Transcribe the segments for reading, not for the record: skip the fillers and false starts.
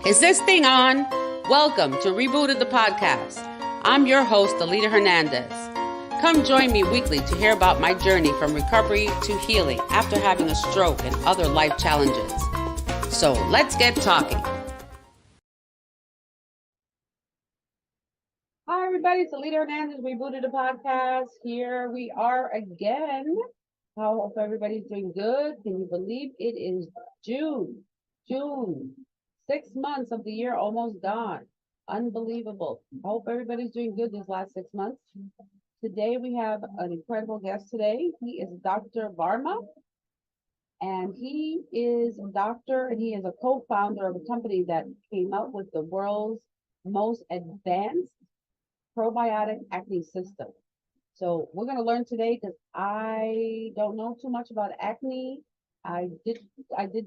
Is this thing on? Welcome to Rebooted the podcast. I'm your host, Alida Hernandez. Come join me weekly to hear about my journey from recovery to healing after having a stroke and other life challenges. So let's get talking. Hi, everybody. It's Alida Hernandez, Rebooted the podcast. Here we are again. I hope everybody's doing good. Can you believe it is June? 6 months of the year almost gone. Unbelievable. I hope everybody's doing good these last 6 months. Today we have an incredible guest today. He is Dr. Varma, and he is a doctor and he is a co-founder of a company that came out with the world's most advanced probiotic acne system. So we're going to learn today because I don't know too much about acne. I did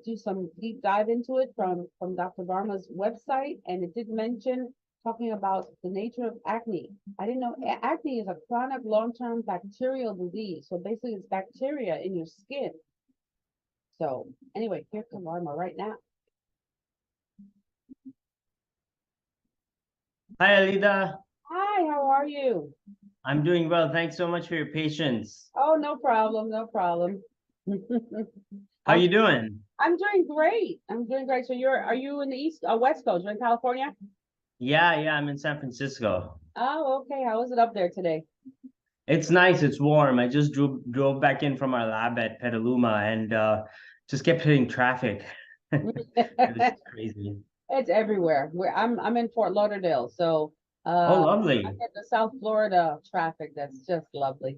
do some deep dive into it from Dr. Varma's website, and it did mention talking about the nature of acne. I didn't know acne is a chronic long-term bacterial disease. So basically it's bacteria in your skin. So anyway, here comes Varma right now. Hi, Alida. Hi, how are you? I'm doing well. Thanks so much for your patience. Oh, no problem, no problem. How you doing? I'm doing great. I'm doing great. So are you in the West Coast? You're in California? Yeah, I'm in San Francisco. Oh, okay. How is it up there today? It's nice. It's warm. I just drove back in from our lab at Petaluma and just kept hitting traffic. It's crazy. It's everywhere. I'm in Fort Lauderdale, so Oh, I lovely. get the South Florida traffic. That's just lovely.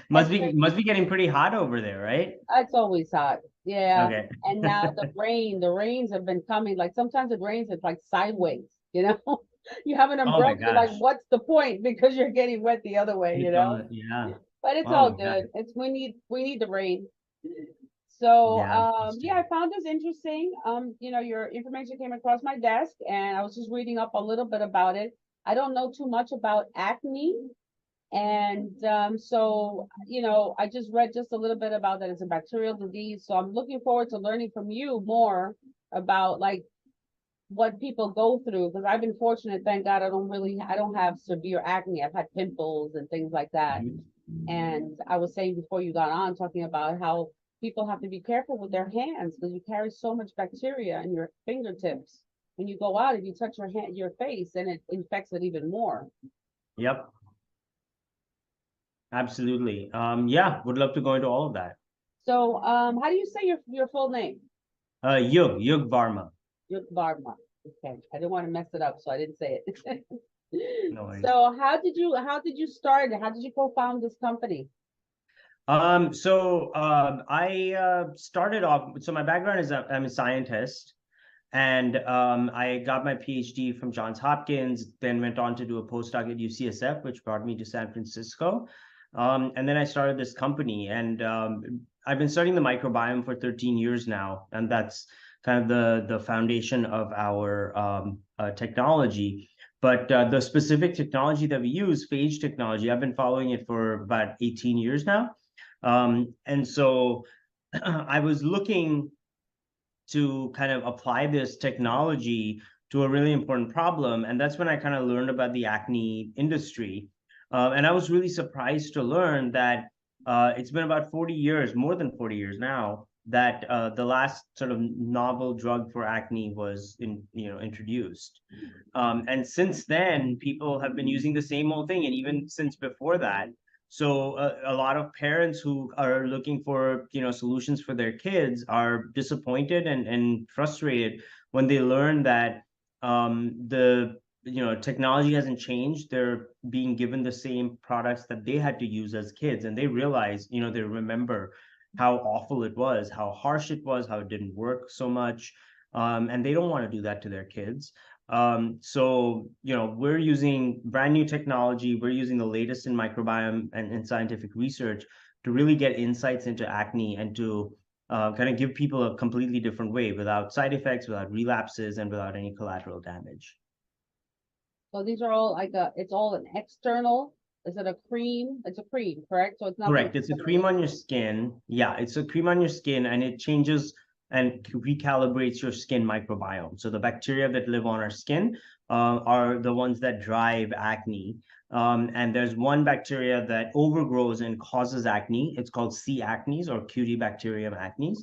Must be getting pretty hot over there, right? It's always hot. Yeah. Okay. And now the rains have been coming. Like sometimes it rains, it's like sideways, you know? You have an Oh my umbrella, you're like, gosh. what's the point? Because you're getting wet the other way, you know? Yeah. But it's Oh all my gosh. good. We need the rain. So Yeah, that's yeah, true. I found this interesting. Your information came across my desk and I was just reading up a little bit about it. I don't know too much about acne. And so, I just read just a little bit about that. It's a bacterial disease. So I'm looking forward to learning from you more about like what people go through, because I've been fortunate, thank God, I don't have severe acne. I've had pimples and things like that. Mhm. And I was saying before you got on, talking about how people have to be careful with their hands because you carry so much bacteria in your fingertips. When you go out, if you touch your face, then it infects it even more. Yep, absolutely. Yeah, would love to go into all of that. So, how do you say your full name? Yug Varma. Yug Varma. Okay, I didn't want to mess it up, so I didn't say it. No worries. So, how did you start? How did you co-found this company? I started off. So my background is I'm a scientist, and I got my PhD from Johns Hopkins. Then went on to do a postdoc at UCSF, which brought me to San Francisco. And then I started this company, and I've been studying the microbiome for 13 years now, and that's kind of the foundation of our technology. But the specific technology that we use, phage technology, I've been following it for about 18 years now. And so I was looking to kind of apply this technology to a really important problem. And that's when I kind of learned about the acne industry. And I was really surprised to learn that it's been about 40 years, more than 40 years now, that the last sort of novel drug for acne was introduced. And since then, people have been using the same old thing. And even since before that, so a lot of parents who are looking for solutions for their kids are disappointed and frustrated when they learn that the technology hasn't changed. They're being given the same products that they had to use as kids, and they realize, they remember how awful it was, how harsh it was, how it didn't work so much, and they don't want to do that to their kids. So, we're using brand new technology. We're using the latest in microbiome and scientific research to really get insights into acne and to kind of give people a completely different way without side effects, without relapses, and without any collateral damage. So these are all it's all an external. Is it a cream? It's a cream, correct? So it's not Correct. It's a cream on your skin. Yeah, it's a cream on your skin, and it changes and recalibrates your skin microbiome. So the bacteria that live on our skin are the ones that drive acne. And there's one bacteria that overgrows and causes acne. It's called C. acnes or Cutibacterium acnes.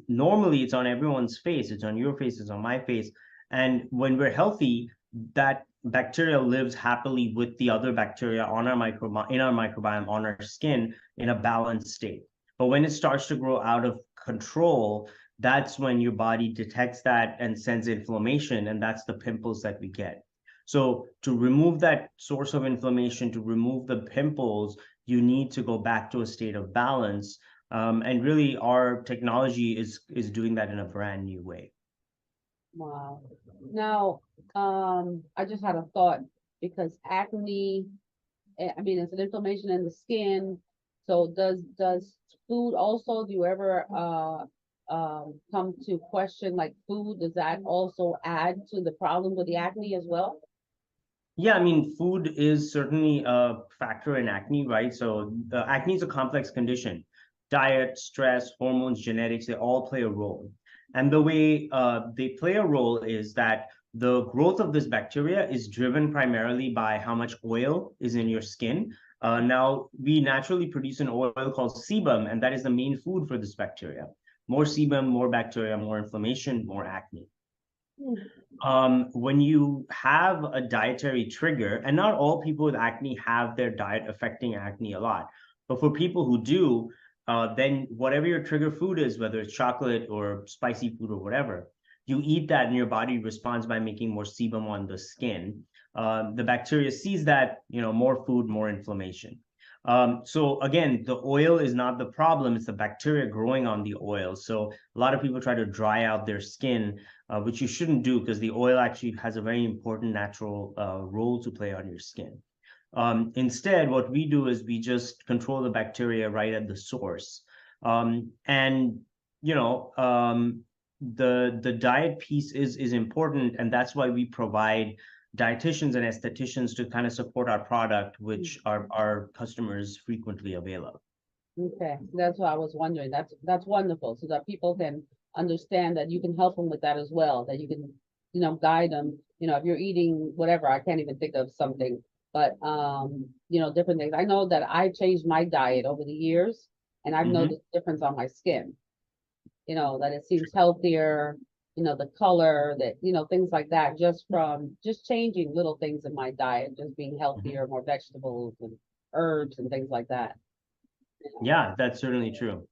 Normally, it's on everyone's face. It's on your face. It's on my face. And when we're healthy, that bacteria lives happily with the other bacteria on our microbiome, on our skin, in a balanced state. But when it starts to grow out of control, that's when your body detects that and sends inflammation, and that's the pimples that we get. So to remove that source of inflammation, to remove the pimples, you need to go back to a state of balance. And really, our technology is doing that in a brand new way. Wow. Now, I just had a thought because acne, I mean, it's an inflammation in the skin. So does food also, do you ever come to question like food, does that also add to the problem with the acne as well? Yeah, I mean, food is certainly a factor in acne, right? So acne is a complex condition. Diet, stress, hormones, genetics, they all play a role. And the way they play a role is that the growth of this bacteria is driven primarily by how much oil is in your skin. Now, we naturally produce an oil called sebum, and that is the main food for this bacteria. More sebum, more bacteria, more inflammation, more acne. When you have a dietary trigger, and not all people with acne have their diet affecting acne a lot, but for people who do, then whatever your trigger food is, whether it's chocolate or spicy food or whatever, you eat that and your body responds by making more sebum on the skin. The bacteria sees that, more food, more inflammation. So again, the oil is not the problem, it's the bacteria growing on the oil. So a lot of people try to dry out their skin, which you shouldn't do because the oil actually has a very important natural role to play on your skin. Instead, what we do is we just control the bacteria right at the source. And the diet piece is important, and that's why we provide dietitians and estheticians to kind of support our product, which our customers frequently avail of. Okay, that's what I was wondering. That's wonderful, so that people can understand that you can help them with that as well, that you can, guide them, if you're eating whatever, I can't even think of something, but different things. I know that I changed my diet over the years and I've noticed difference on my skin. That it seems healthier, the color, that, things like that, just from just changing little things in my diet, just being healthier, more vegetables and herbs and things like that. Yeah, that's certainly true.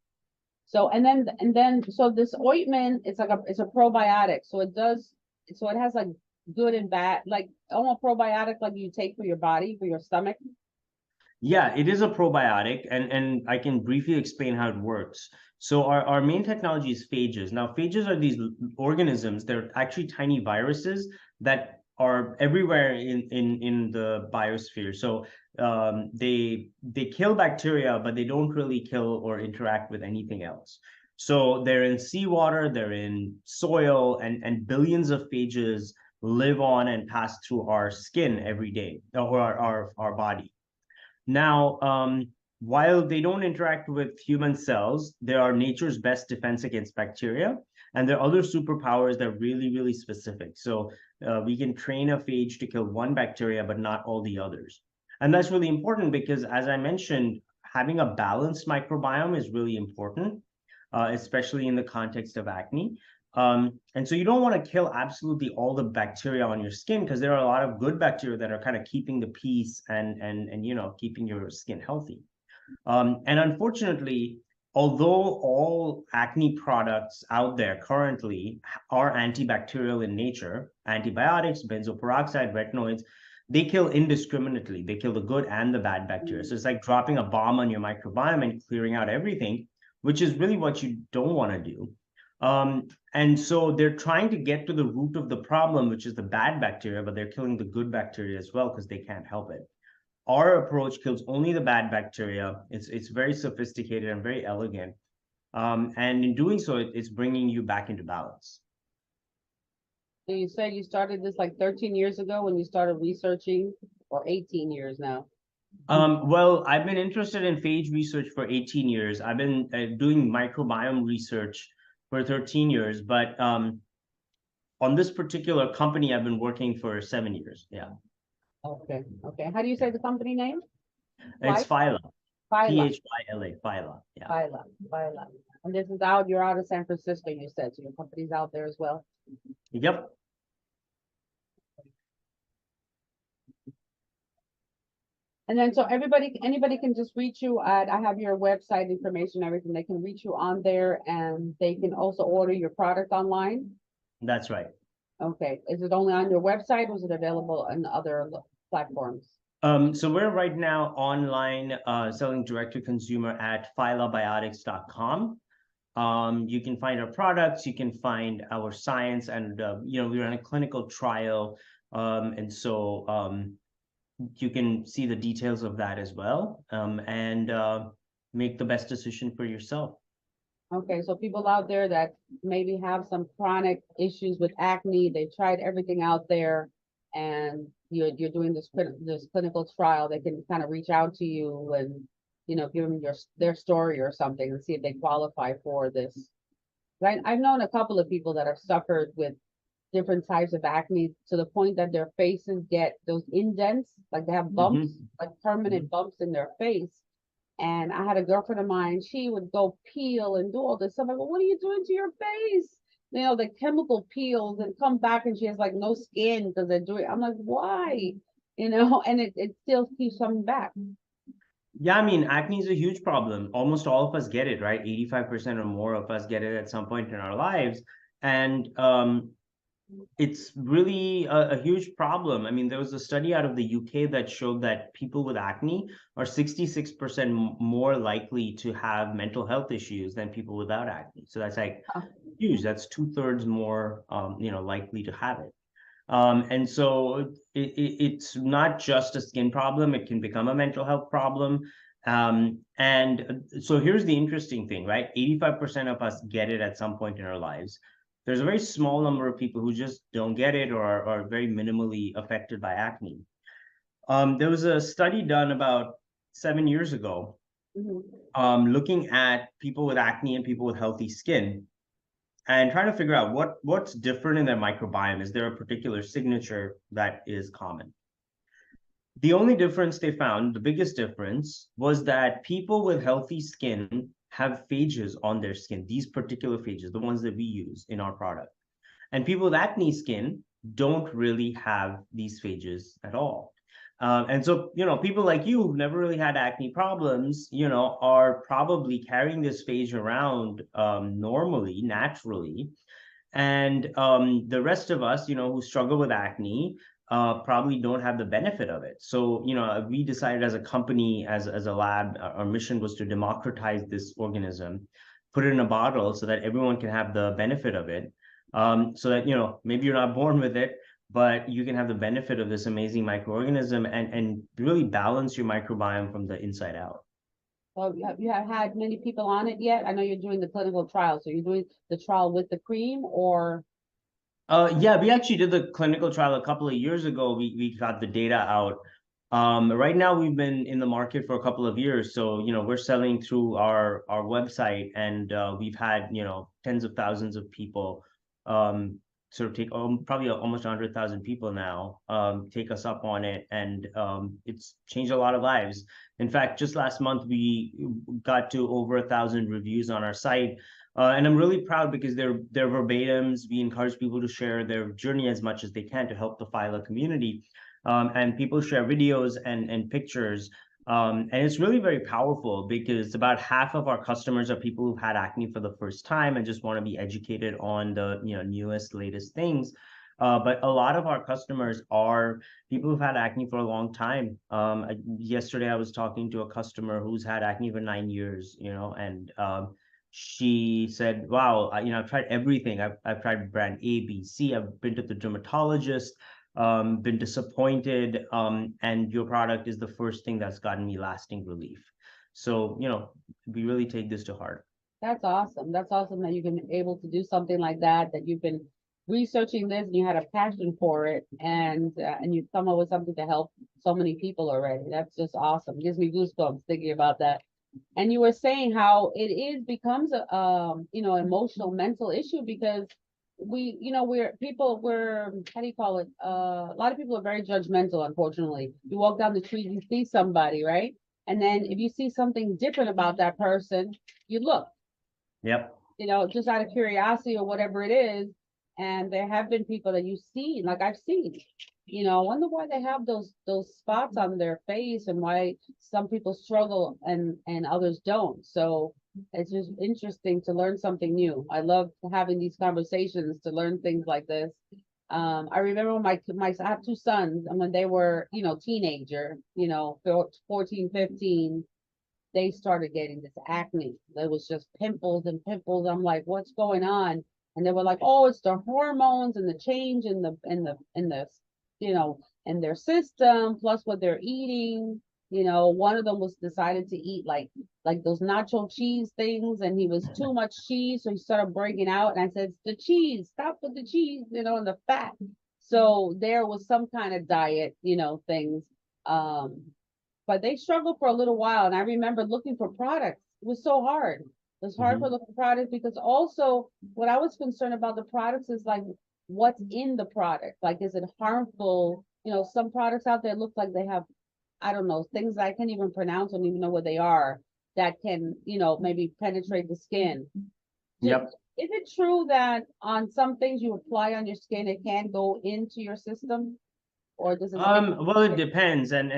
So, so this ointment, it's a probiotic. So it has like good and bad, like almost probiotic, like you take for your body, for your stomach. Yeah, it is a probiotic, and I can briefly explain how it works. So our main technology is phages. Now, phages are these organisms. They're actually tiny viruses that are everywhere in the biosphere. So they kill bacteria, but they don't really kill or interact with anything else. So they're in seawater, they're in soil, and billions of phages live on and pass through our skin every day, or our body. Now, while they don't interact with human cells, they are nature's best defense against bacteria. And there are other superpowers that are really, really specific. So we can train a phage to kill one bacteria, but not all the others. And that's really important because, as I mentioned, having a balanced microbiome is really important, especially in the context of acne. And so you don't want to kill absolutely all the bacteria on your skin because there are a lot of good bacteria that are kind of keeping the peace and keeping your skin healthy. And unfortunately, although all acne products out there currently are antibacterial in nature, antibiotics, benzoyl peroxide, retinoids, they kill indiscriminately. They kill the good and the bad bacteria. So it's like dropping a bomb on your microbiome and clearing out everything, which is really what you don't want to do. And so they're trying to get to the root of the problem, which is the bad bacteria, but they're killing the good bacteria as well because they can't help it. Our approach kills only the bad bacteria. It's very sophisticated and very elegant. And in doing so, it's bringing you back into balance. So you said you started this like 13 years ago when you started researching, or 18 years now? Well, I've been interested in phage research for 18 years. I've been doing microbiome research for 13 years, but on this particular company, I've been working for 7 years. Yeah. Okay. Okay. How do you say the company name? It's Phyla. Phyla. Phyla. Phyla. Yeah. Phyla. Phyla. And this is out, you're out of San Francisco, you said, so your company's out there as well. Yep. And then so anybody can just reach you at, I have your website information, everything. They can reach you on there and they can also order your product online. That's right. Okay. Is it only on your website or is it available on other platforms? So we're right now online selling direct to consumer at phylabiotics.com. You can find our products, you can find our science, and we run a clinical trial. And so you can see the details of that as well, and make the best decision for yourself. Okay, so people out there that maybe have some chronic issues with acne, they tried everything out there, and you're doing this clinical trial, they can kind of reach out to you and give them their story or something and see if they qualify for this. I've known a couple of people that have suffered with different types of acne to the point that their faces get those indents, like they have bumps, like permanent bumps in their face. And I had a girlfriend of mine, she would go peel and do all this stuff. I go, what are you doing to your face? The chemical peels and come back and she has like no skin because they're doing, I'm like, why? And it still keeps coming back. Yeah, I mean, acne is a huge problem. Almost all of us get it, right? 85% or more of us get it at some point in our lives. And it's really a huge problem. I mean, there was a study out of the UK that showed that people with acne are 66% more likely to have mental health issues than people without acne. So that's like huge. That's 2/3 more, likely to have it. And so it's not just a skin problem. It can become a mental health problem. And so here's the interesting thing, right? 85% of us get it at some point in our lives. There's a very small number of people who just don't get it or are very minimally affected by acne. There was a study done about 7 years ago, looking at people with acne and people with healthy skin and trying to figure out what's different in their microbiome. Is there a particular signature that is common? The only difference they found, the biggest difference, was that people with healthy skin have phages on their skin, these particular phages, the ones that we use in our product. And people with acne skin don't really have these phages at all. And so, people like you who've never really had acne problems, are probably carrying this phage around normally, naturally. And the rest of us, who struggle with acne, probably don't have the benefit of it. So, we decided as a company, as a lab, our mission was to democratize this organism, put it in a bottle so that everyone can have the benefit of it. So that, maybe you're not born with it, but you can have the benefit of this amazing microorganism and really balance your microbiome from the inside out. So you have had many people on it yet? I know you're doing the clinical trial. So you're doing the trial with the cream or? Yeah, we actually did the clinical trial a couple of years ago. We got the data out. Right now we've been in the market for a couple of years. So, we're selling through our website and we've had, tens of thousands of people sort of take probably almost 100,000 people now take us up on it, and it's changed a lot of lives. In fact, just last month we got to over 1,000 reviews on our site, and I'm really proud because they're verbatims. We encourage people to share their journey as much as they can to help the Phyla community, and people share videos and pictures. And it's really very powerful because about half of our customers are people who've had acne for the first time and just want to be educated on the newest, latest things. But a lot of our customers are people who've had acne for a long time. Yesterday, I was talking to a customer who's had acne for 9 years, and she said, wow, I've tried everything. I've tried brand A, B, C. I've been to the dermatologist. Been disappointed, and your product is the first thing that's gotten me lasting relief. So, we really take this to heart. That's awesome. That's awesome that you've been able to do something like that, that you've been researching this and you had a passion for it, and you've come up with something to help so many people already. That's just awesome. It gives me goosebumps thinking about that. And you were saying how becomes a emotional mental issue because we're how do you call it? A lot of people are very judgmental, unfortunately. You walk down the street, you see somebody, right? And then if you see something different about that person, you look, Yep. just out of curiosity or whatever it is. And there have been people that you've seen, like I've seen, wonder why they have those spots on their face and why some people struggle and others don't. So it's just interesting to learn something new. I love having these conversations to learn things like this. I remember when I have two sons, and when they were, teenager, 14, 15, they started getting this acne. There was just pimples and pimples. I'm like, what's going on? And they were like, oh, it's the hormones and the change in the in their system, plus what they're eating. One of them was decided to eat like those nacho cheese things, and he was too much cheese, so he started breaking out. And I said, it's the cheese, stop with the cheese, and the fat. So there was some kind of diet, things. Um, but they struggled for a little while. And I remember looking for products. It was so hard. It was hard for looking for products because also what I was concerned about the products is like what's in the product. Like, is it harmful? Some products out there look like they have, I don't know, things that I can't even pronounce, I don't even know what they are, that can, maybe penetrate the skin. Yep. Is it true that on some things you apply on your skin, it can go into your system? Or does it Well, it depends, and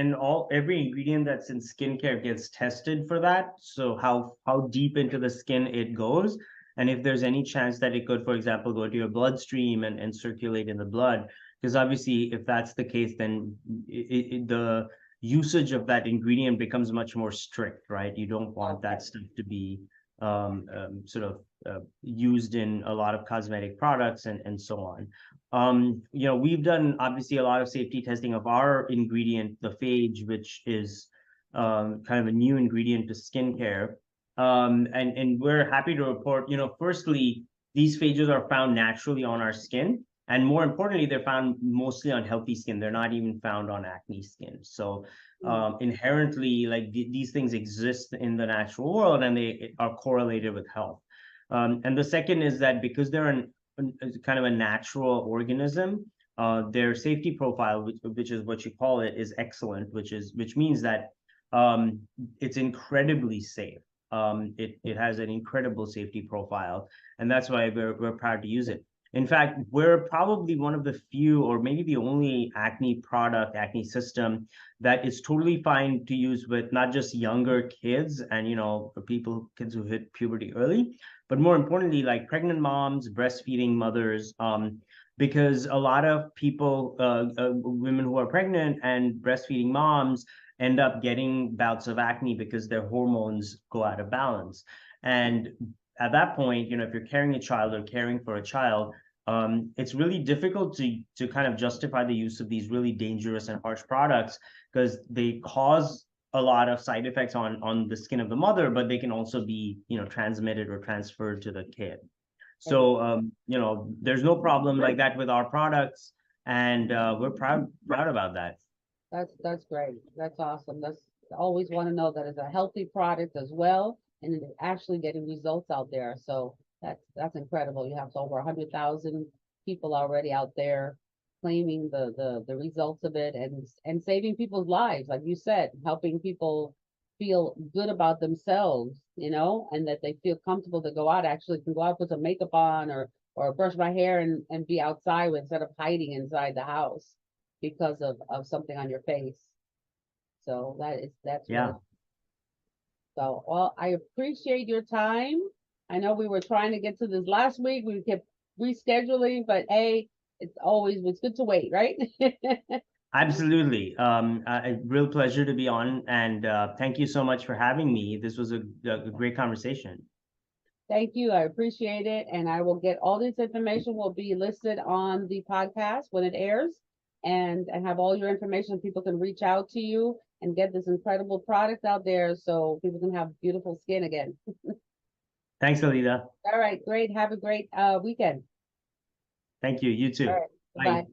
every ingredient that's in skincare gets tested for that. So how deep into the skin it goes, and if there's any chance that it could, for example, go to your bloodstream and circulate in the blood, because obviously, if that's the case, then the usage of that ingredient becomes much more strict, right? You don't want that stuff to be sort of used in a lot of cosmetic products and so on. We've done obviously a lot of safety testing of our ingredient, the phage, which is kind of a new ingredient to skincare. And we're happy to report, firstly, these phages are found naturally on our skin. And more importantly, they're found mostly on healthy skin. They're not even found on acne skin. So inherently, like these things exist in the natural world and they are correlated with health. And the second is that because they're kind of a natural organism, their safety profile, which is what you call it, is excellent, which means that it's incredibly safe. It has an incredible safety profile, and that's why we're proud to use it. In fact, we're probably one of the few, or maybe the only acne system that is totally fine to use with not just younger kids and for kids who hit puberty early, but more importantly, like pregnant moms, breastfeeding mothers, because a lot of people, women who are pregnant and breastfeeding moms, end up getting bouts of acne because their hormones go out of balance. And at that point, if you're carrying a child or caring for a child, it's really difficult to kind of justify the use of these really dangerous and harsh products because they cause a lot of side effects on the skin of the mother, but they can also be, transmitted or transferred to the kid. So, there's no problem like that with our products, and we're proud about that. That's great. That's awesome. That's I always want to know that it's a healthy product as well, and it's actually getting results out there. So that's incredible. You have over 100,000 people already out there claiming the results of it and saving people's lives, like you said, helping people feel good about themselves, and that they feel comfortable to go out, actually can go out, put some makeup on or brush my hair and be outside instead of hiding inside the house because of something on your face. So that's Yeah. really, so well, I appreciate your time. I know we were trying to get to this last week. We kept rescheduling, but hey, it's good to wait, right? Absolutely. A real pleasure to be on, and thank you so much for having me. This was a great conversation. Thank you. I appreciate it. And I will get all this information will be listed on the podcast when it airs and have all your information. People can reach out to you and get this incredible product out there so people can have beautiful skin again. Thanks, Alida. All right, great. Have a great weekend. Thank you. You too. All right. Bye. Bye.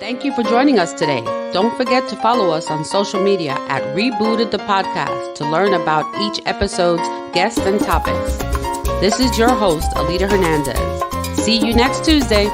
Thank you for joining us today. Don't forget to follow us on social media at Rebooted the Podcast to learn about each episode's guests and topics. This is your host, Alida Hernandez. See you next Tuesday.